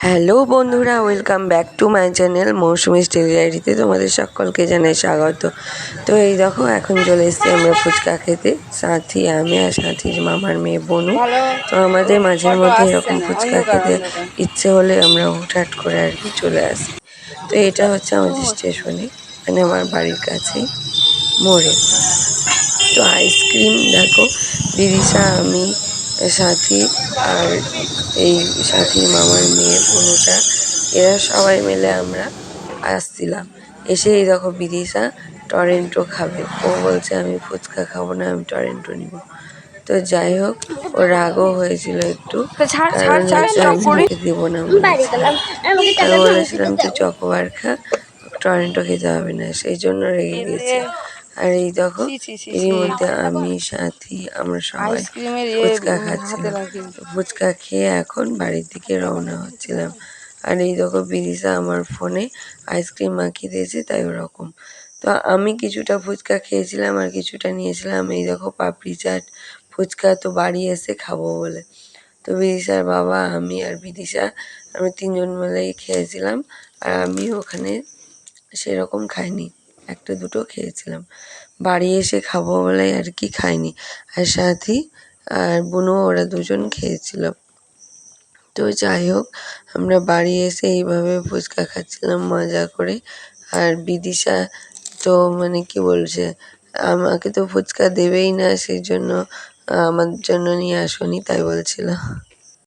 Hello বন্ধুরা, welcome back to my channel Moushumi style ডায়েরিতে তোমাদের সকলকে জানাই স্বাগত। তো এই দেখো, এখন চলে এসেছি আমরা ফুচকা খেতে। সাথী আমি আর সাথীর মামার মেয়ে বনু। তো আমাদের মাঝের মধ্যে এরকম ফুচকা খেতে ইচ্ছে হলে আমরা হুটহাট করে আর কি চলে আসি। তো এটা হচ্ছে আমাদের স্টেশনে, মানে আমার বাড়ির কাছেই মোড়ে। তো আইসক্রিম দেখো, বিদিশা, আমি, সাথী আর এই সাথীর মামার মেয়ে বনুটা, এরা সবাই মিলে আমরা আসছিলাম। এসে এই দেখো, বিদিশা টরেন্টো খাবে। ও বলছে আমি ফুচকা খাবো না, আমি টরেন্টো নিব। তো যাই হোক, ওর রাগও হয়েছিল একটু, কারণ হচ্ছে আমি ওকে দেবো না বলেছিলাম। আমি বলেছিলাম তুই চকোবার খা, টরেন্টো খেতে হবে না, সেই জন্য রেগে গেছে। আর এই দেখো, এরই মধ্যে আমি, সাথী, আমরা সবাই ফুচকা খাচ্ছিলাম। তো ফুচকা খেয়ে এখন বাড়ির দিকে রওনা হচ্ছিলাম। আর এই দেখো, বিদিশা আমার ফোনে আইসক্রিম মাখিয়ে দিয়েছে, তাই ওরকম। তো আমি কিছুটা ফুচকা খেয়েছিলাম আর কিছুটা নিয়েছিলাম এই দেখো পাপড়ি চাট, ফুচকা তো বাড়ি এসে খাবো বলে। তো বিদিশার বাবা, আমি আর বিদিশা, আমরা তিনজন মিলেই খেয়েছিলাম। আর আমি ওখানে সেরকম খাইনি, একটা দুটো খেয়েছিলাম, বাড়ি এসে খাবো বলে আর কি খাইনি। আর সাথী আর বুনু ওরা দুজন খেয়েছিল। তো যাই হোক, আমরা বাড়ি এসে এইভাবে ফুচকা খাচ্ছিলাম মজা করে। আর বিদিশা তো মানে কি বলছে, আমাকে তো ফুচকা দেবেই না, সেই জন্য আমার জন্য নিয়ে আসোনি তাই বলছিল।